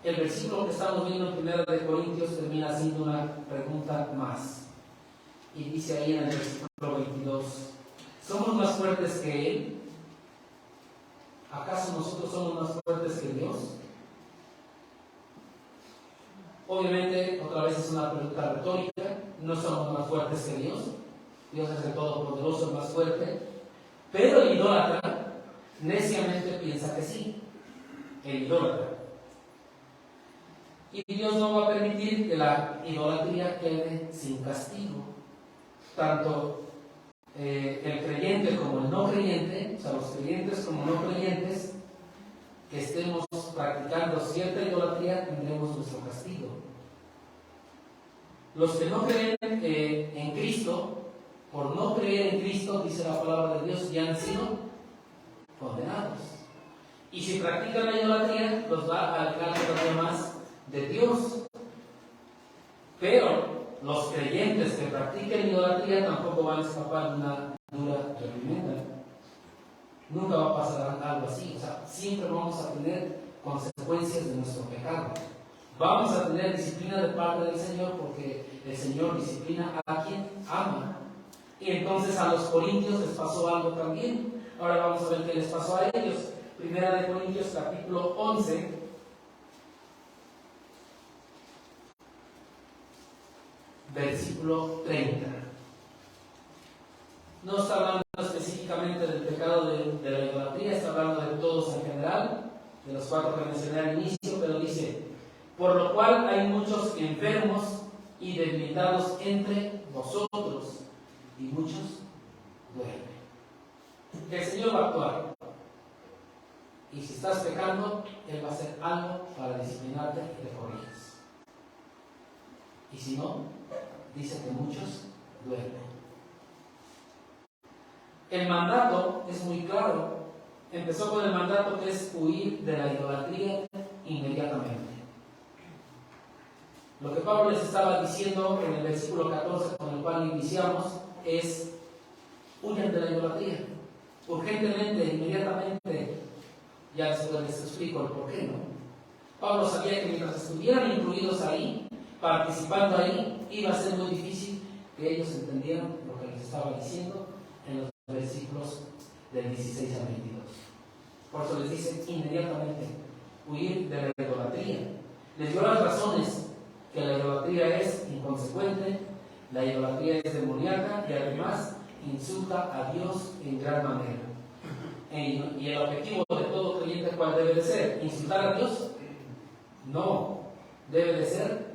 El versículo que estamos viendo en 1 de Corintios termina haciendo una pregunta más. Y dice ahí en el versículo 22: ¿somos más fuertes que Él? ¿Acaso nosotros somos más fuertes que Dios? Obviamente, otra vez es una pregunta retórica. No somos más fuertes que Dios. Dios es el Todopoderoso, el más fuerte. Pero el idólatra neciamente piensa que sí. El idólatra. Y Dios no va a permitir que la idolatría quede sin castigo. Tanto el creyente como el no creyente, o sea, los creyentes como no creyentes, que estemos practicando cierta idolatría, tendremos nuestro castigo. Los que no creen en Cristo, por no creer en Cristo, dice la palabra de Dios, ya han sido condenados. Y si practican la idolatría, los va a alejar todavía más de Dios. Pero los creyentes que practiquen idolatría tampoco van a escapar de una dura reprimenda. Nunca va a pasar algo así. O sea, siempre vamos a tener consecuencias de nuestro pecado. Vamos a tener disciplina de parte del Señor, porque el Señor disciplina a quien ama. Y entonces a los corintios les pasó algo también. Ahora vamos a ver qué les pasó a ellos. 1 de Corintios capítulo 11. Versículo 30. No está hablando específicamente del pecado de la idolatría, está hablando de todos en general, de los 4 que mencioné al inicio, pero dice: por lo cual hay muchos enfermos y debilitados entre vosotros, y muchos duermen. El Señor va a actuar, y si estás pecando, Él va a hacer algo para disciplinarte y te corriges. Y si no, dice que muchos duermen. El mandato es muy claro. Empezó con el mandato que es huir de la idolatría inmediatamente. Lo que Pablo les estaba diciendo en el versículo 14 con el cual iniciamos es: huyan de la idolatría. Urgentemente, inmediatamente. Ya después les explico el por qué, ¿no? Pablo sabía que mientras estuvieran incluidos ahí, participando ahí, iba a ser muy difícil que ellos entendieran lo que les estaba diciendo en los versículos del 16 al 22. Por eso les dice inmediatamente: huir de la idolatría. Les dio las razones: que la idolatría es inconsecuente, la idolatría es demoníaca y además insulta a Dios en gran manera. Y el objetivo de todo creyente, ¿cuál debe de ser? ¿Insultar a Dios? No, debe de ser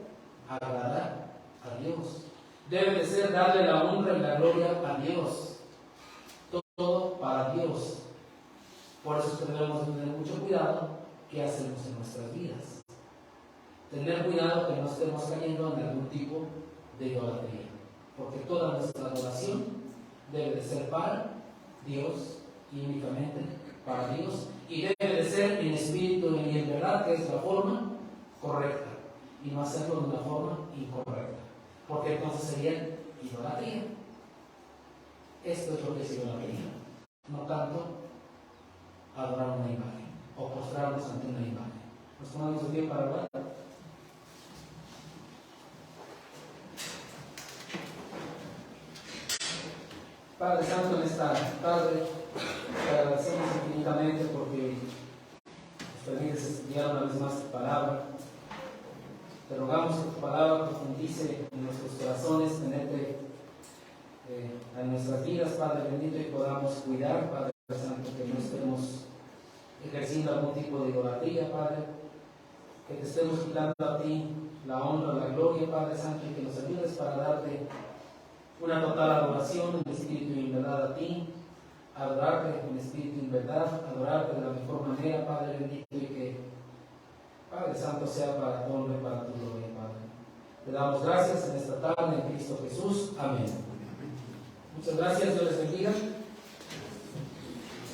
agradar a Dios. Debe de ser darle la honra y la gloria a Dios. Todo para Dios. Por eso debemos tener mucho cuidado qué hacemos en nuestras vidas. Tener cuidado que no estemos cayendo en algún tipo de idolatría. Porque toda nuestra adoración debe de ser para Dios y únicamente para Dios. Y debe de ser en espíritu y en verdad, que es la forma correcta. Y no hacerlo de una forma incorrecta. Porque entonces sería idolatría. Esto es lo que es idolatría. No tanto adorar una imagen o postrarnos ante una imagen. Nos ponemos de pie para hablar. Padre Santo, en esta esta tarde. Te agradecemos infinitamente porque nos permites estudiar una vez más tu palabra. Te rogamos que tu palabra profundice en nuestros corazones, penetre en nuestras vidas, Padre bendito, y podamos cuidar, Padre Santo, que no estemos ejerciendo algún tipo de idolatría, Padre, que te estemos quitando a ti la honra, la gloria, Padre Santo, y que nos ayudes para darte una total adoración en espíritu y en verdad a ti, adorarte en espíritu y en verdad, adorarte de la mejor manera, Padre bendito, y que, Padre Santo, sea para tu honra y para tu gloria, Padre. Te damos gracias en esta tarde en Cristo Jesús. Amén. Muchas gracias, Dios les bendiga.